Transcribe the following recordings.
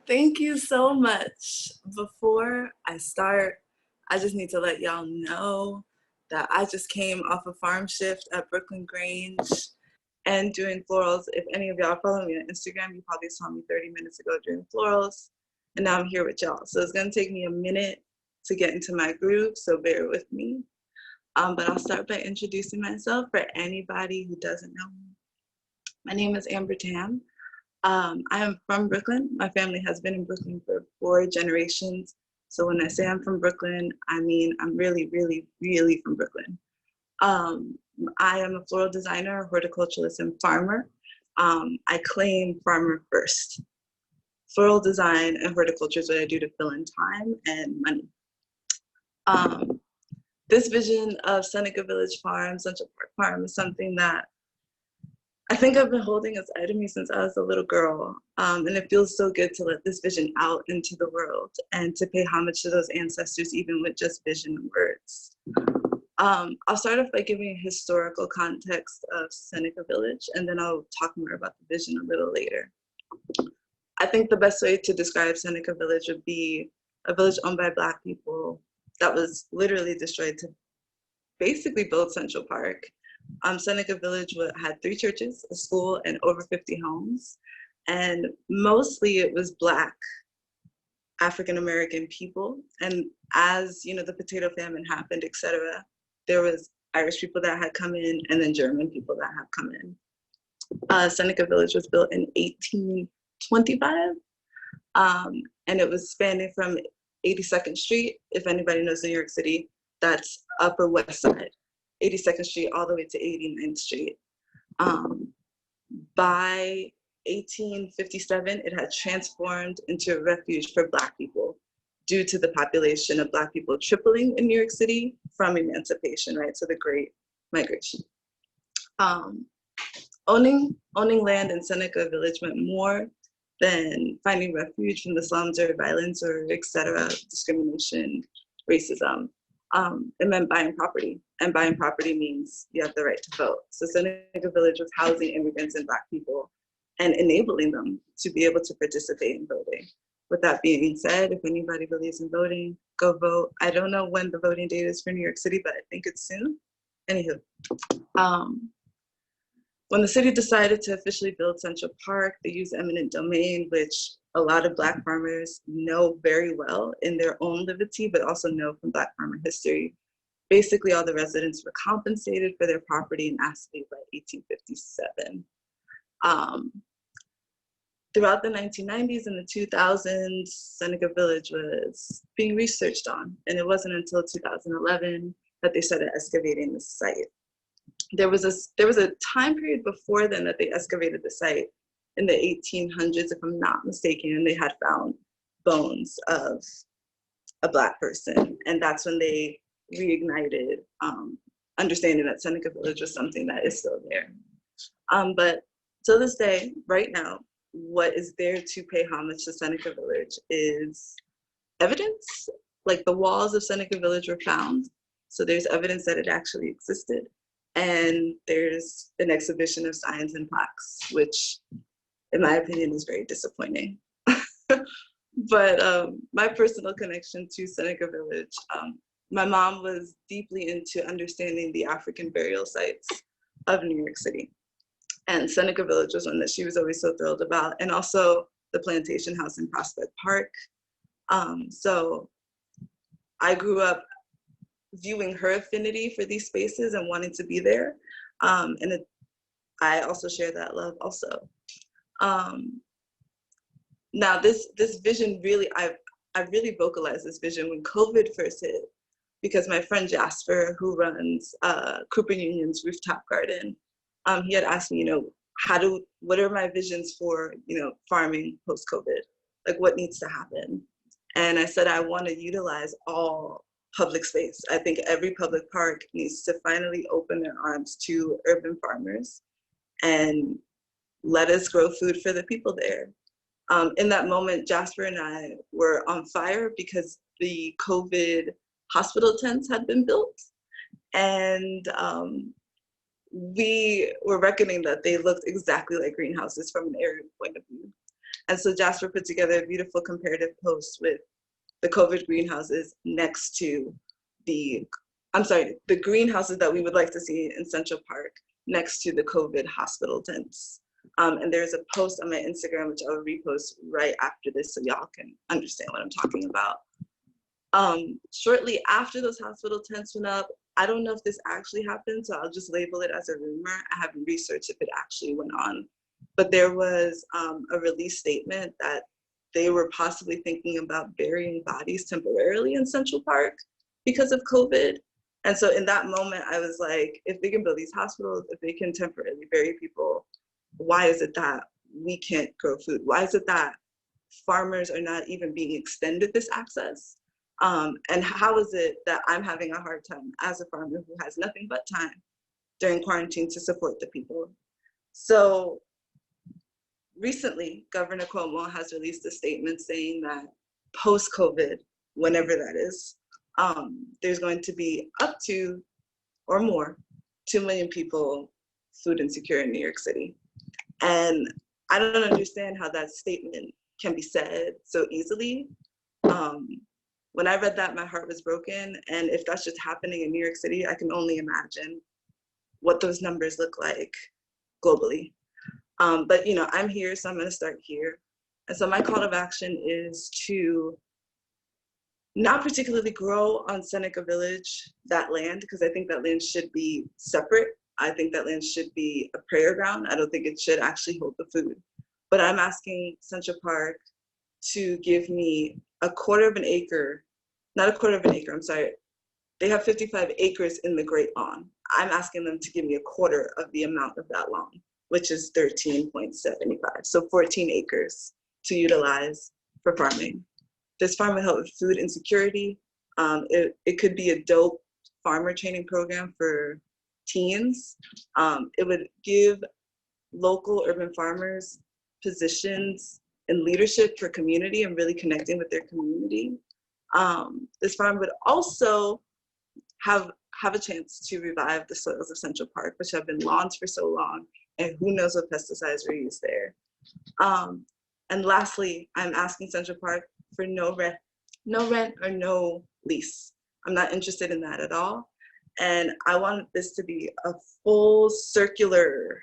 Thank you so much. Before I start, I just need to let y'all know that I just came off a farm shift at Brooklyn Grange and doing florals. If any of y'all follow me on Instagram, you probably saw me 30 minutes ago doing florals, and now I'm here with y'all. So it's gonna take me a minute to get into my groove, so bear with me. But I'll start by introducing myself for anybody who doesn't know me. My name is Tamm. I am from Brooklyn. My family has been in Brooklyn for 4 generations. So when I say I'm from Brooklyn, I mean I'm really, really, really from Brooklyn. Um, I am a floral designer, horticulturalist, and farmer. I claim farmer first. Floral design and horticulture is what I do to fill in time and money. Um, this vision of Seneca Village Farm, Central Park Farm, is something that I think I've been holding inside of me since I was a little girl. And it feels so good to let this vision out into the world and to pay homage to those ancestors, even with just vision and words. I'll start off by giving a historical context of Seneca Village, and then I'll talk more about the vision a little later. I think the best way to describe Seneca Village would be a village owned by Black people that was literally destroyed to basically build Central Park. Seneca Village had 3 churches, a school, and over 50 homes. And mostly it was Black, African-American people. And as the potato famine happened, etc., there was Irish people that had come in and then German people that have come in. Seneca Village was built in 1825. And it was spanning from 82nd Street. If anybody knows New York City, that's Upper West Side. 82nd Street all the way to 89th Street. By 1857, it had transformed into a refuge for Black people due to the population of Black people tripling in New York City from emancipation, right? So the Great Migration. Owning land in Seneca Village meant more than finding refuge from the slums or violence or etc., discrimination, racism. It meant buying property, and buying property means you have the right to vote. So Seneca Village was housing immigrants and Black people and enabling them to be able to participate in voting. With that being said, if anybody believes in voting, go vote. I don't know when the voting date is for New York City, but I think it's soon. Anywho, when the city decided to officially build Central Park, they used eminent domain, which a lot of Black farmers know very well in their own livity, but also know from Black farmer history. Basically, all the residents were compensated for their property and asked to leave by 1857. Throughout the 1990s and the 2000s, Seneca Village was being researched on, and it wasn't until 2011 that they started excavating the site. There was a time period before then that they excavated the site in the 1800s, if I'm not mistaken, and they had found bones of a Black person. And that's when they reignited understanding that Seneca Village was something that is still there. But to this day, right now, what is there to pay homage to Seneca Village is evidence. Like the walls of Seneca Village were found. So there's evidence that it actually existed. And there's an exhibition of signs and plaques, which in my opinion is very disappointing. But my personal connection to Seneca Village, my mom was deeply into understanding the African burial sites of New York City. And Seneca Village was one that she was always so thrilled about, and also the Plantation House in Prospect Park. So I grew up viewing her affinity for these spaces and wanting to be there. I also share that love also. Now this vision really, I really vocalized this vision when COVID first hit, because my friend Jasper, who runs Cooper Union's rooftop garden, he had asked me, what are my visions for, farming post-COVID? Like what needs to happen? And I said, I want to utilize all public space. I think every public park needs to finally open their arms to urban farmers and let us grow food for the people there. In that moment, Jasper and I were on fire because the COVID hospital tents had been built. And we were reckoning that they looked exactly like greenhouses from an aerial point of view. And so Jasper put together a beautiful comparative post with the COVID greenhouses next to the greenhouses that we would like to see in Central Park next to the COVID hospital tents. And there's a post on my Instagram, which I'll repost right after this so y'all can understand what I'm talking about. Shortly after those hospital tents went up, I don't know if this actually happened, so I'll just label it as a rumor. I haven't researched if it actually went on. But there was a release statement that they were possibly thinking about burying bodies temporarily in Central Park because of COVID. And so in that moment, I was like, if they can build these hospitals, if they can temporarily bury people, why is it that we can't grow food? Why is it that farmers are not even being extended this access? And how is it that I'm having a hard time as a farmer who has nothing but time during quarantine to support the people? So recently, Governor Cuomo has released a statement saying that post-COVID, whenever that is, there's going to be up to or more 2 million people food insecure in New York City. And I don't understand how that statement can be said so easily. When I read that, my heart was broken. And if that's just happening in New York City, I can only imagine what those numbers look like globally. But I'm here, so I'm gonna start here. And so my call of action is to not particularly grow on Seneca Village, that land, because I think that land should be separate. I think that land should be a prayer ground. I don't think it should actually hold the food. But I'm asking Central Park to give me a quarter of an acre, not a quarter of an acre, I'm sorry. They have 55 acres in the Great Lawn. I'm asking them to give me a quarter of the amount of that lawn, which is 13.75, so 14 acres to utilize for farming. This farm would help with food insecurity. It could be a dope farmer training program for teens. It would give local urban farmers positions in leadership for community and really connecting with their community. This farm would also have a chance to revive the soils of Central Park, which have been lawns for so long, and who knows what pesticides were used there. And lastly, I'm asking Central Park for no rent or no lease. I'm not interested in that at all. And I want this to be a full circular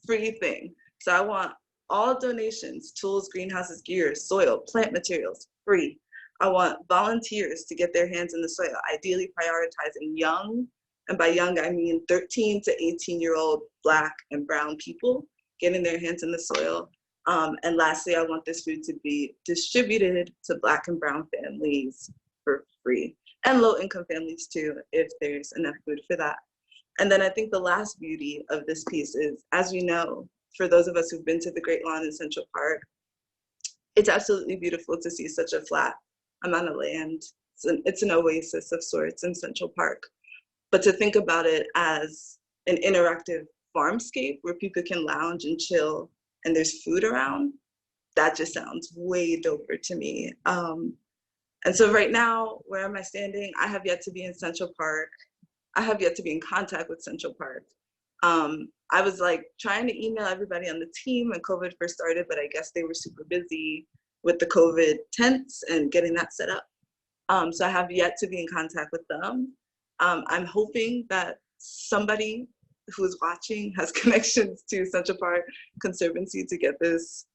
free thing. So I want all donations, tools, greenhouses, gear, soil, plant materials, free. I want volunteers to get their hands in the soil, ideally prioritizing young, and by young I mean 13 to 18-year-old Black and brown people getting their hands in the soil. And lastly, I want this food to be distributed to Black and brown families for free, and low-income families too, if there's enough food for that. And then I think the last beauty of this piece is, as we know, for those of us who've been to the Great Lawn in Central Park, it's absolutely beautiful to see such a flat amount of land. It's an oasis of sorts in Central Park. But to think about it as an interactive farmscape where people can lounge and chill and there's food around, that just sounds way doper to me. And so right now, where am I standing? I have yet to be in Central Park. I have yet to be in contact with Central Park. I was like trying to email everybody on the team when COVID first started, but I guess they were super busy with the COVID tents and getting that set up. So I have yet to be in contact with them. I'm hoping that somebody who's watching has connections to Central Park Conservancy to get this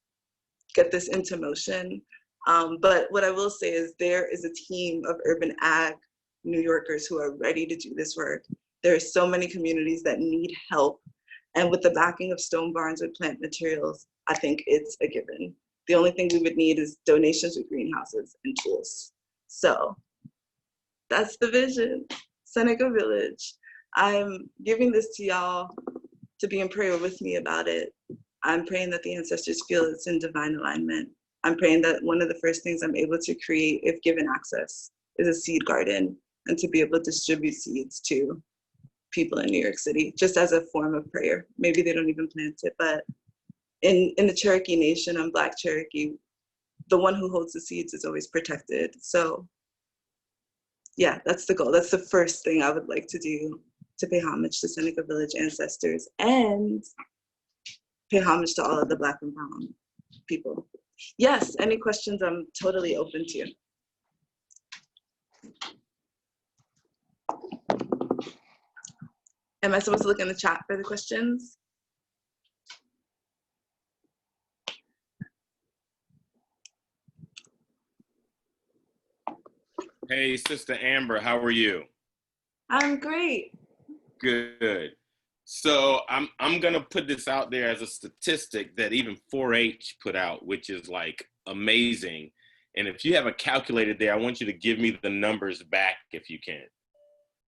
into motion. But what I will say is there is a team of urban ag New Yorkers who are ready to do this work. There are so many communities that need help. And with the backing of Stone Barns with plant materials, I think it's a given. The only thing we would need is donations with greenhouses and tools. So that's the vision, Seneca Village. I'm giving this to y'all to be in prayer with me about it. I'm praying that the ancestors feel it's in divine alignment. I'm praying that one of the first things I'm able to create, if given access, is a seed garden, and to be able to distribute seeds to people in New York City, just as a form of prayer. Maybe they don't even plant it, but in the Cherokee Nation, I'm Black Cherokee, the one who holds the seeds is always protected. So yeah, that's the goal. That's the first thing I would like to do, to pay homage to Seneca Village ancestors. And pay homage to all of the Black and brown people. Yes, any questions I'm totally open to. Am I supposed to look in the chat for the questions? Hey, Sister Amber, how are you? I'm great. Good. So I'm gonna put this out there as a statistic that even 4-H put out, which is like amazing. And if you have a calculator there, I want you to give me the numbers back if you can.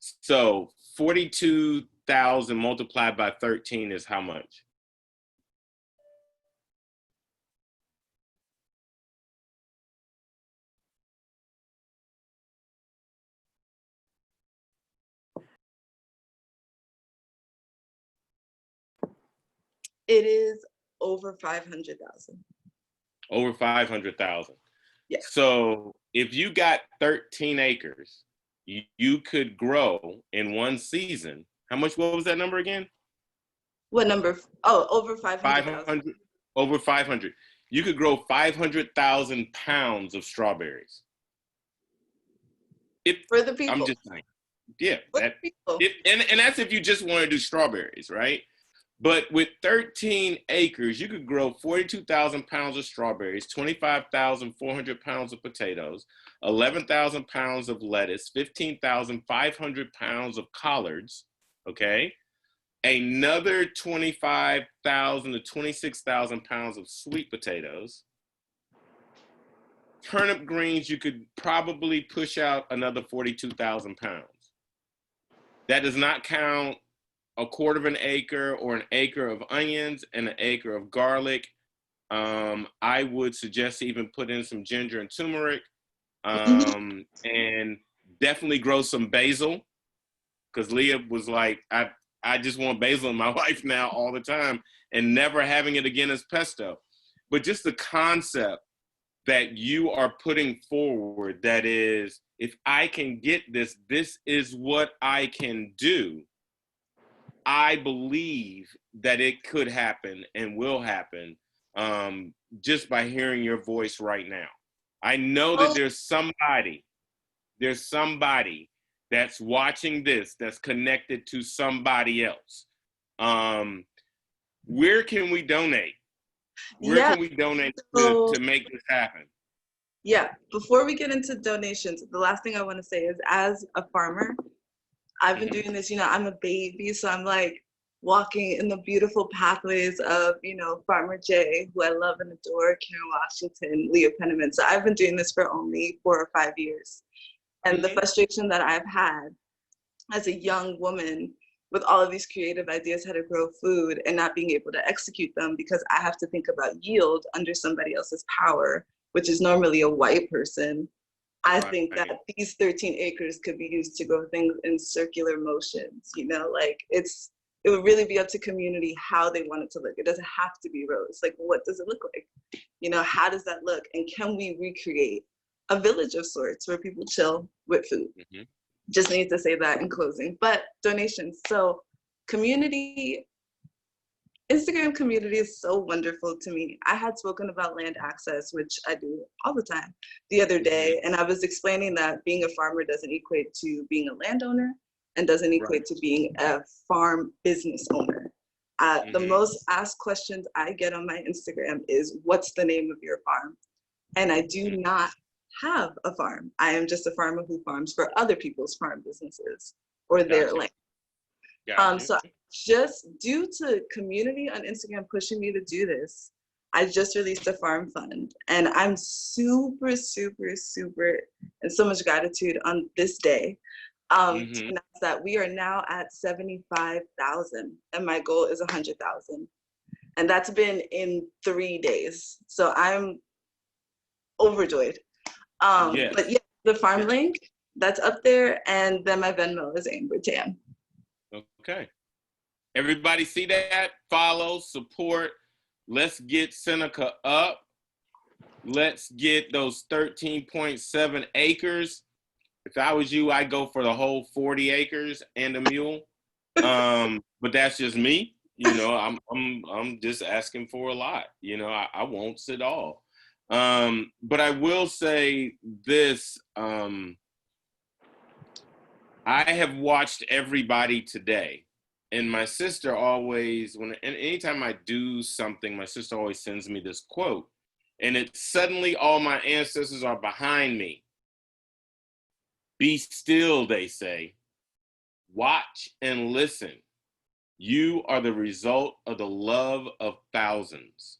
So 42,000 multiplied by 13 is how much? It is over 500,000. Over 500,000. Yeah. So if you got 13 acres, you could grow in one season. How much? What was that number again? What number? Oh, over 500,000. 500. Over 500. You could grow 500,000 pounds of strawberries. For the people. I'm just saying. Yeah. For the people. And that's if you just want to do strawberries, right? But with 13 acres, you could grow 42,000 pounds of strawberries, 25,400 pounds of potatoes, 11,000 pounds of lettuce, 15,500 pounds of collards, okay? Another 25,000 to 26,000 pounds of sweet potatoes. Turnip greens, you could probably push out another 42,000 pounds. That does not count a quarter of an acre or an acre of onions and an acre of garlic. I would suggest to even put in some ginger and turmeric, and definitely grow some basil, because Leah was like, I just want basil in my life now all the time, and never having it again as pesto. But just the concept that you are putting forward, that is, if I can get this, this is what I can do. I believe that it could happen and will happen, just by hearing your voice right now. I know that there's somebody that's watching this, that's connected to somebody else. Where can we donate? Where can we donate to make this happen? Yeah, before we get into donations, the last thing I want to say is, as a farmer, I've been doing this, I'm a baby, so I'm like walking in the beautiful pathways of, Farmer Jay, who I love and adore, Karen Washington, Leah Penniman. So I've been doing this for only 4 or 5 years. And the frustration that I've had as a young woman with all of these creative ideas, how to grow food, and not being able to execute them because I have to think about yield under somebody else's power, which is normally a white person. I think that these 13 acres could be used to grow things in circular motions, it would really be up to community how they want it to look. It doesn't have to be rows. Like, what does it look like? How does that look? And can we recreate a village of sorts where people chill with food? Just need to say that in closing. But donations. So Instagram community is so wonderful to me. I had spoken about land access, which I do all the time, the other day. And I was explaining that being a farmer doesn't equate to being a landowner and doesn't equate to being a farm business owner. The most asked questions I get on my Instagram is, what's the name of your farm? And I do not have a farm. I am just a farmer who farms for other people's farm businesses or their land. So just due to community on Instagram pushing me to do this, I just released a farm fund, and I'm super, super, super, and so much gratitude on this day to announce that we are now at 75,000, and my goal is 100,000, and that's been in 3 days. So I'm overjoyed. But yeah, the farm link that's up there, and then my Venmo is Amber Tamm. Okay. Everybody see that? Follow, support. Let's get Seneca up. Let's get those 13.7 acres. If I was you, I'd go for the whole 40 acres and a mule. But that's just me. You know, I'm just asking for a lot. You know, I won't sit all. But I will say this. I have watched Everybody Today, and my sister always, and anytime I do something, my sister always sends me this quote, and it's suddenly all my ancestors are behind me. Be still, they say. Watch and listen. You are the result of the love of thousands.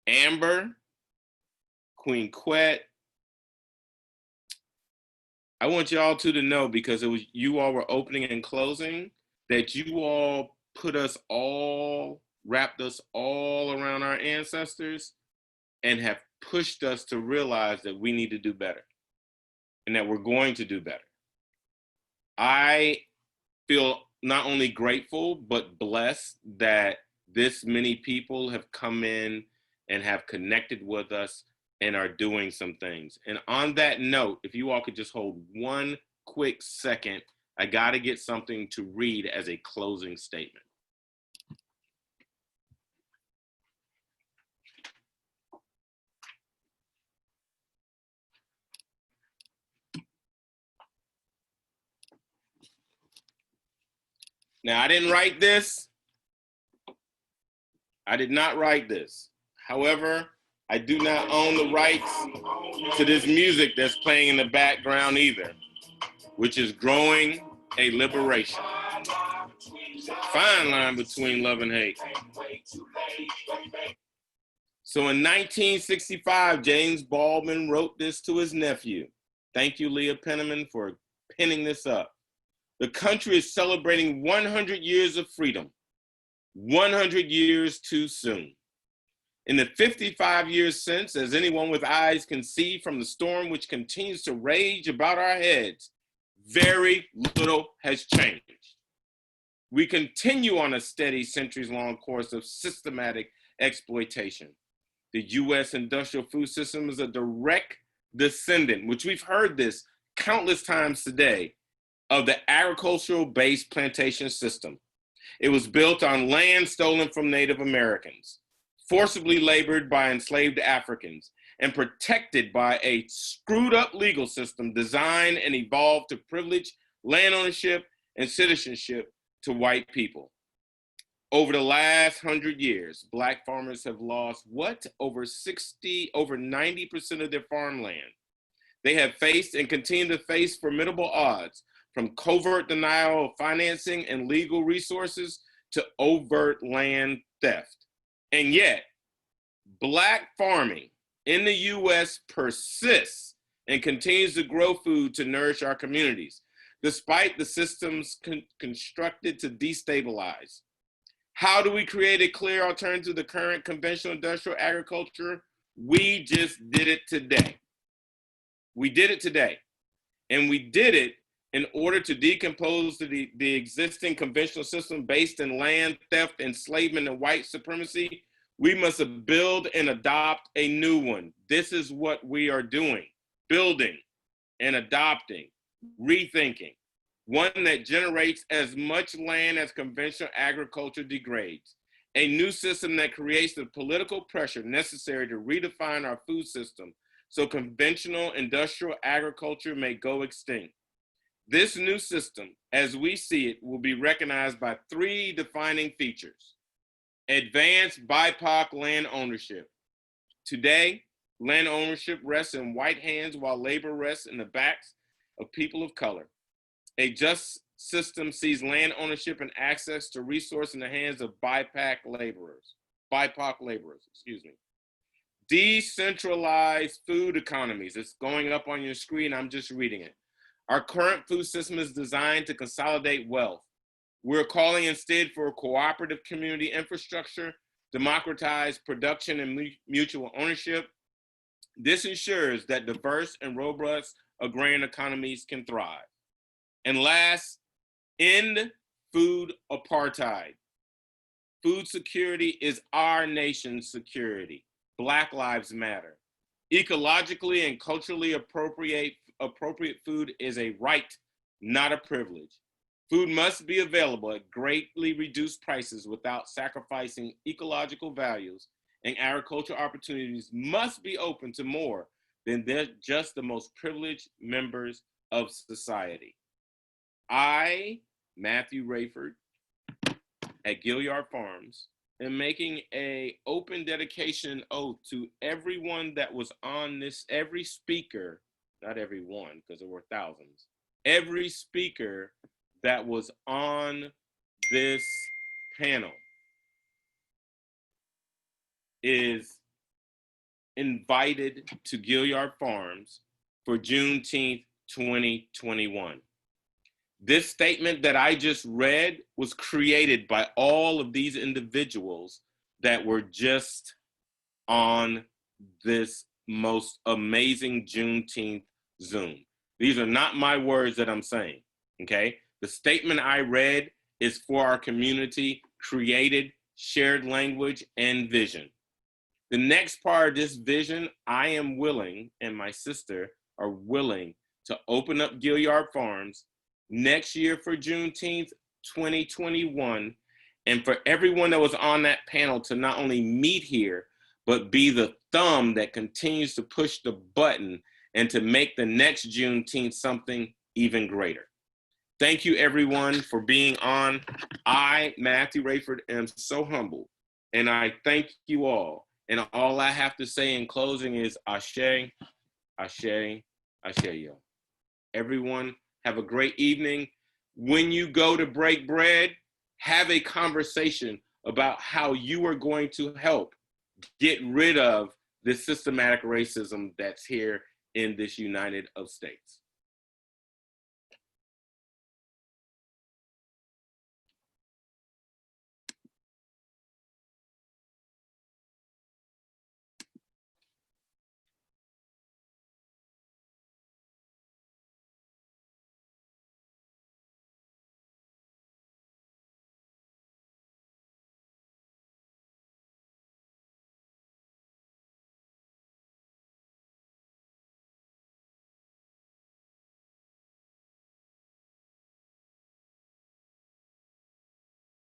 Amber, Queen Quet, I want y'all two to know, because it was you all were opening and closing, that you all wrapped us all around our ancestors and have pushed us to realize that we need to do better and that we're going to do better. I feel not only grateful, but blessed that this many people have come in and have connected with us and are doing some things. And on that note, if you all could just hold one quick second, I got to get something to read as a closing statement. Now, I didn't write this. I did not write this. However, I do not own the rights to this music that's playing in the background either, which is Growing a Liberation. Fine line between love and hate. So in 1965, James Baldwin wrote this to his nephew. Thank you, Leah Penniman, for pinning this up. The country is celebrating 100 years of freedom. 100 years too soon. In the 55 years since, as anyone with eyes can see from the storm which continues to rage about our heads, very little has changed. We continue on a steady centuries-long course of systematic exploitation. The U.S. industrial food system is a direct descendant, which we've heard this countless times today, of the agricultural-based plantation system. It was built on land stolen from Native Americans, forcibly labored by enslaved Africans, and protected by a screwed up legal system designed and evolved to privilege land ownership and citizenship to white people. Over the last 100 years, Black farmers have lost over 90% of their farmland. They have faced and continue to face formidable odds, from covert denial of financing and legal resources to overt land theft. And yet, Black farming in the U.S. persists and continues to grow food to nourish our communities, despite the systems constructed to destabilize. How do we create a clear alternative to the current conventional industrial agriculture? We just did it today. We did it today. And we did it in order to decompose the existing conventional system based in land theft, enslavement, and white supremacy. We must build and adopt a new one. This is what we are doing: building and adopting, rethinking, one that generates as much land as conventional agriculture degrades, a new system that creates the political pressure necessary to redefine our food system so conventional industrial agriculture may go extinct. This new system, as we see it, will be recognized by three defining features: advanced BIPOC land ownership. Today, land ownership rests in white hands while labor rests in the backs of people of color. A just system sees land ownership and access to resource in the hands of BIPOC laborers. Decentralized food economies. It's going up on your screen. I'm just reading it. Our current food system is designed to consolidate wealth. We're calling instead for a cooperative community infrastructure, democratized production and mutual ownership. This ensures that diverse and robust agrarian economies can thrive. And last, end food apartheid. Food security is our nation's security. Black Lives Matter. Ecologically and culturally appropriate food is a right, not a privilege. Food must be available at greatly reduced prices without sacrificing ecological values, and agricultural opportunities must be open to more than just the most privileged members of society. I, Matthew Rayford, at Gilliard Farms, am making an open dedication oath to everyone that was on this, every speaker, not every one, because there were thousands, every speaker that was on this panel is invited to Gilliard Farms for Juneteenth 2021. This statement that I just read was created by all of these individuals that were just on this most amazing Juneteenth Zoom. These are not my words that I'm saying, okay? The statement I read is for our community, created, shared language, and vision. The next part of this vision, I am willing, and my sister are willing to open up Gilliard Farms next year for Juneteenth 2021, and for everyone that was on that panel to not only meet here, but be the thumb that continues to push the button and to make the next Juneteenth something even greater. Thank you, everyone, for being on. I, Matthew Rayford, am so humbled, and I thank you all. And all I have to say in closing is Ashe, Ashe, Ashe, yo. Everyone, have a great evening. When you go to break bread, have a conversation about how you are going to help get rid of this systematic racism that's here in this United States.